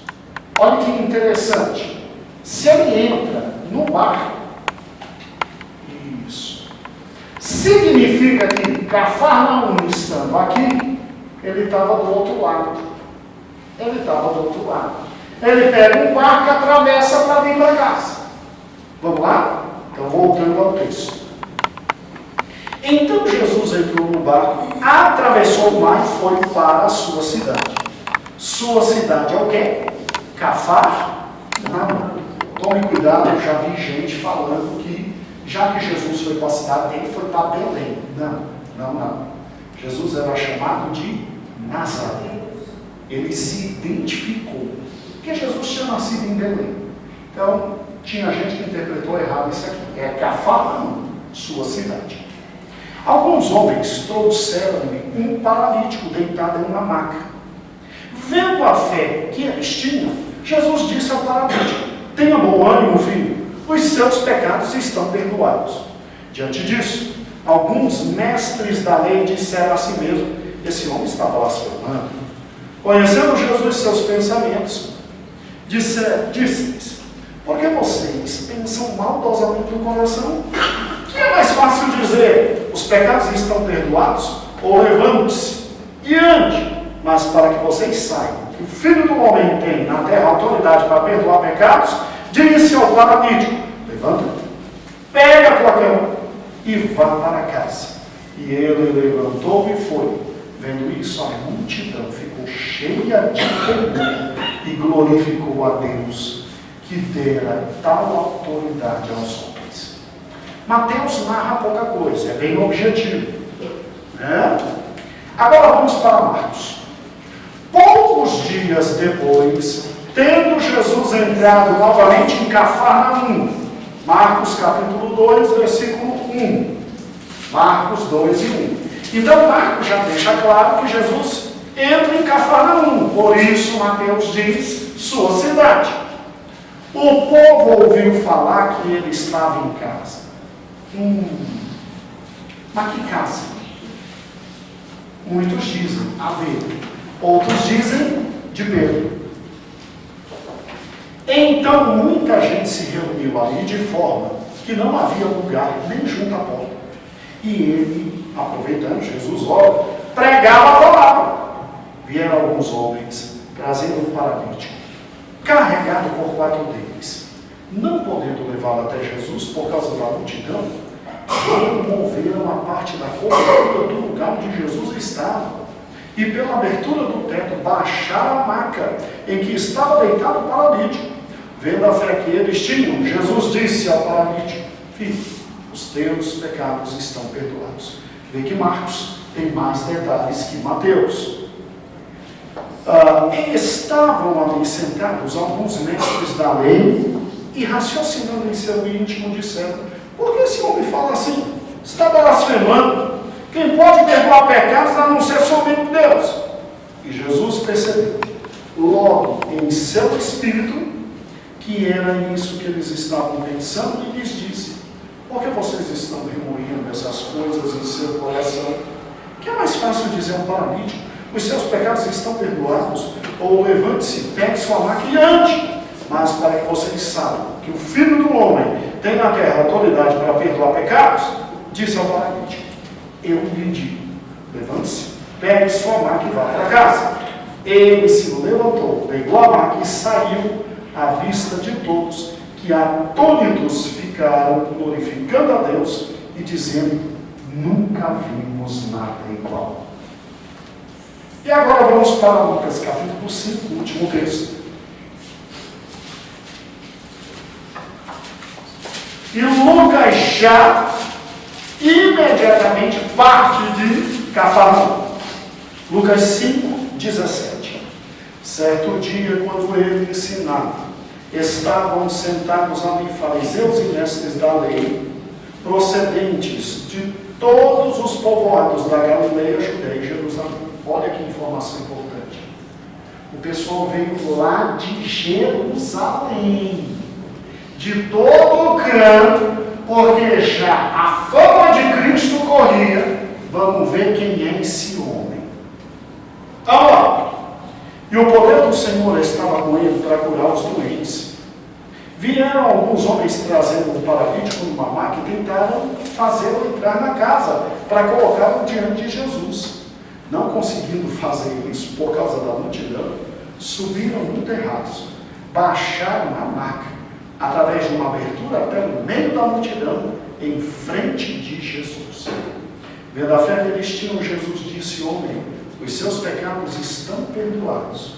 olha que interessante. Se ele entra no barco, isso significa que Cafarnaum estando aqui, ele estava do outro lado. Ele estava do outro lado. Ele pega um barco e atravessa para vir para casa. Vamos lá? Então, voltando ao texto. Então Jesus entrou no barco, atravessou o mar e foi para a sua cidade. Sua cidade é o quê? Cafarnaum. Tome cuidado, eu já vi gente falando que já que Jesus foi para a cidade dele, foi para Belém. Não. Jesus era chamado de Nazaré. Ele se identificou, porque Jesus tinha nascido em Belém. Então, tinha gente que interpretou errado isso aqui. É Cafarnaum, sua cidade. Alguns homens trouxeram-lhe um paralítico deitado em uma maca. Vendo a fé que eles tinham, Jesus disse ao paralítico: tenha bom ânimo, filho, os seus pecados estão perdoados. Diante disso, alguns mestres da lei disseram a si mesmo: esse homem está blasfemando. Conhecendo Jesus seus pensamentos, disse-lhes: por que vocês pensam maldosamente no coração? Que é mais fácil dizer: os pecados estão perdoados? Ou levante-se e ande? Mas para que vocês saibam que o Filho do Homem tem na terra autoridade para perdoar pecados, disse ao paralítico: levanta-te, pega a tua cama e vá para casa. E ele levantou e foi. Vendo isso, a multidão ficou cheia de temor e glorificou a Deus, que dera tal autoridade aos homens. Mateus narra pouca coisa, é bem objetivo. Agora vamos para Marcos. Poucos dias depois, tendo Jesus entrado novamente em Cafarnaum, Marcos capítulo 2, versículo 1. Marcos 2 e 1. Então Marcos já deixa claro que Jesus entra em Cafarnaum, por isso Mateus diz sua cidade. O povo ouviu falar que ele estava em casa. Mas que casa? Muitos dizem a dele, outros dizem de Pedro. Então muita gente se reuniu ali de forma que não havia lugar nem junto à porta. E ele, aproveitando, Jesus, ora, pregava a palavra. Vieram alguns homens trazendo um paralítico, carregado por 4 deles. Não podendo levá-lo até Jesus por causa da multidão, removeram a parte da cobertura do lugar onde Jesus estava, e pela abertura do teto baixaram a maca em que estava deitado o paralítico. Vendo a fé que eles tinham, Jesus disse ao paralítico: filho, os teus pecados estão perdoados. Vê que Marcos tem mais detalhes que Mateus. Estavam ali sentados alguns mestres da lei e, raciocinando em seu íntimo, disseram: por que esse homem fala assim? Está blasfemando. Quem pode perdoar pecados a não ser somente Deus? E Jesus percebeu logo em seu espírito que era isso que eles estavam pensando e lhes disse: por que vocês estão remoendo essas coisas em seu coração? Que é mais fácil dizer a um paralítico: os seus pecados estão perdoados, ou levante-se, pegue sua maca e ande. Mas para que vocês saibam que o Filho do Homem tem na terra autoridade para perdoar pecados, disse ao paralítico: eu lhe digo, levante-se, pegue sua maca e vá para casa. Ele se levantou, pegou a maca e saiu à vista de todos, que atônitos ficaram, glorificando a Deus e dizendo: nunca vimos nada igual. E agora vamos para Lucas capítulo 5, último texto. E Lucas já imediatamente parte de Cafarnaum. Lucas 5, 17. Certo dia, quando ele ensinava, estavam sentados ali fariseus e mestres da lei, procedentes de todos os povoados da Galileia, Judeia e Jerusalém. Olha que informação importante. O pessoal veio lá de Jerusalém, de todo o canto, porque já a fama de Cristo corria. Vamos ver quem é esse homem. Então, e o poder do Senhor estava com ele para curar os doentes. Vieram alguns homens trazendo um paralítico numa maca e tentaram fazê-lo entrar na casa para colocá-lo diante de Jesus. Não conseguindo fazer isso por causa da multidão, subiram no terraço, baixaram a maca através de uma abertura até o meio da multidão, em frente de Jesus. Vendo a fé que eles tinham, Jesus disse: homem, os seus pecados estão perdoados.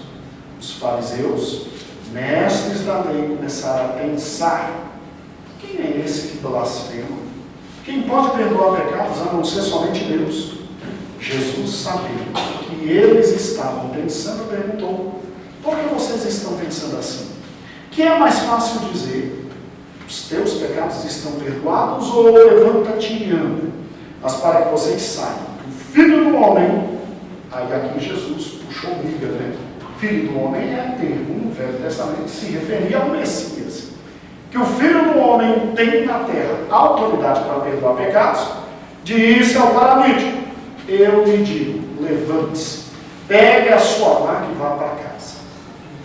Os fariseus, mestres da lei, começaram a pensar: quem é esse que blasfema? Quem pode perdoar pecados a não ser somente Deus? Jesus, sabendo que eles estavam pensando, perguntou: por que vocês estão pensando assim? Que é mais fácil dizer: os teus pecados estão perdoados, ou levanta-te e anda? Mas para que vocês saibam que o Filho do Homem, aí aqui Jesus puxou briga, né? Filho do Homem é termo no Velho Testamento que se referia ao Messias. Que o Filho do Homem tem na terra autoridade para perdoar pecados, disse ao paralítico: eu lhe digo, levante-se, pegue a sua maca e vá para casa.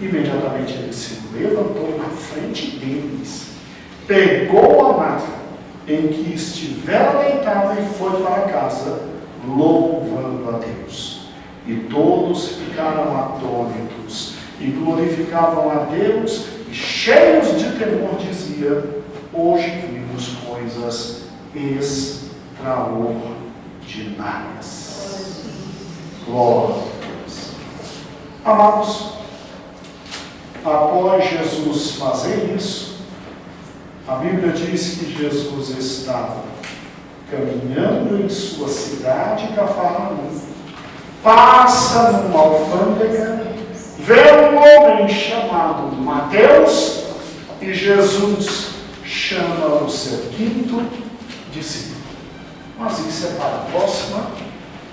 Imediatamente ele se levantou na frente deles, pegou a maca em que estivera deitado e foi para casa, louvando a Deus. E todos ficaram atônitos e glorificavam a Deus, e cheios de temor dizia: hoje vimos coisas extraordinárias. Glória a Deus. Amados, após Jesus fazer isso, a Bíblia diz que Jesus estava caminhando em sua cidade, Cafarnaum, passa numa alfândega, vê um homem chamado Mateus, e Jesus chama o seu quinto discípulo. Mas isso é para a próxima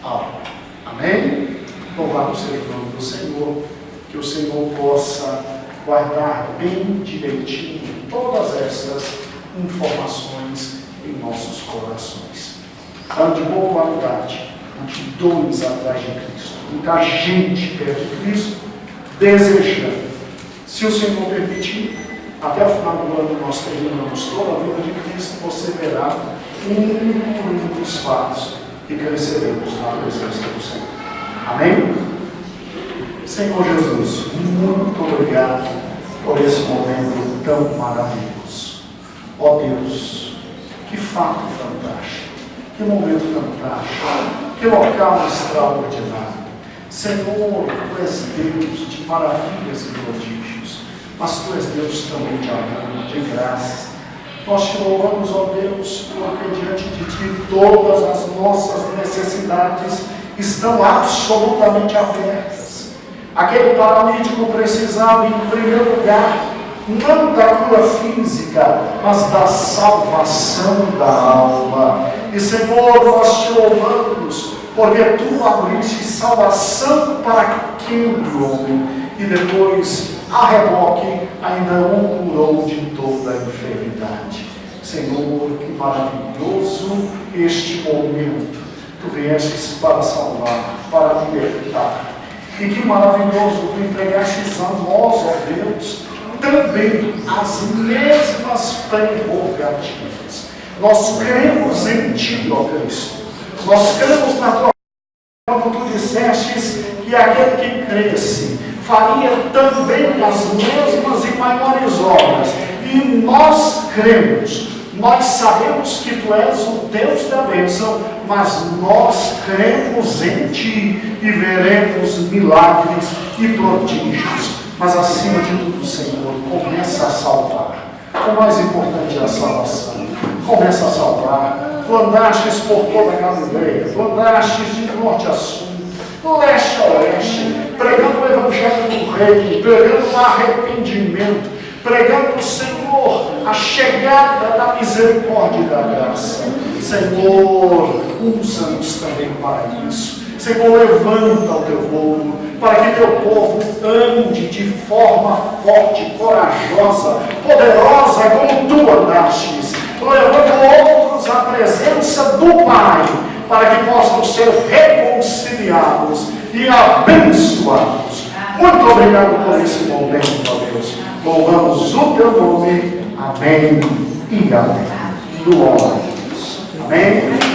aula. Amém? Louvado seja o nome do Senhor, que o Senhor possa guardar bem direitinho todas essas informações em nossos corações. Ano de boa qualidade, multidões atrás de Cristo, muita gente perto de Cristo, desejando. Se o Senhor permitir, até o final do ano nós terminamos toda a vida de Cristo, você verá muitos fatos e cresceremos na presença do Senhor. Amém? Senhor Jesus, muito obrigado por esse momento tão maravilhoso. Ó Deus, que fato fantástico, que momento fantástico, que local extraordinário. Senhor, Tu és Deus de maravilhas e prodígios, mas Tu és Deus também de amor, de graça. Nós te louvamos, ó Deus, porque diante de Ti todas as nossas necessidades estão absolutamente abertas. Aquele paralítico precisava, em primeiro lugar, não da cura física, mas da salvação da alma. E, Senhor, nós te louvamos, porque Tu abriste salvação para aquele homem, e depois, a reboque, ainda o curou de toda a enfermidade. Senhor, que maravilhoso este momento. Tu viestes para salvar, para libertar. E que maravilhoso Tu entregastes a nós, ó Deus, também as mesmas prerrogativas. Nós cremos em Ti, ó Cristo. Nós cremos na Tua palavra, como Tu dissestes, que aquele que cresce faria também as mesmas e maiores obras. E nós cremos. Nós sabemos que Tu és o Deus da bênção, mas nós cremos em Ti e veremos milagres e prodígios. Mas acima de tudo, Senhor, começa a salvar. O mais importante é a salvação. Começa a salvar. Tu andastes por toda a Galileia, tu andastes de norte a sul, leste a oeste, pregando o Evangelho do Reino, pregando o arrependimento, pregando, Senhor, a chegada da misericórdia e da graça. Senhor, usa-nos também para isso. Senhor, levanta o Teu povo, para que Teu povo ande de forma forte, corajosa, poderosa, como Tu andastes, levando outros à presença do Pai, para que possam ser reconciliados e abençoados. Muito obrigado por esse momento, ó Deus. Louvamos o Teu nome. Amém e amém. Glória a Deus. Amém.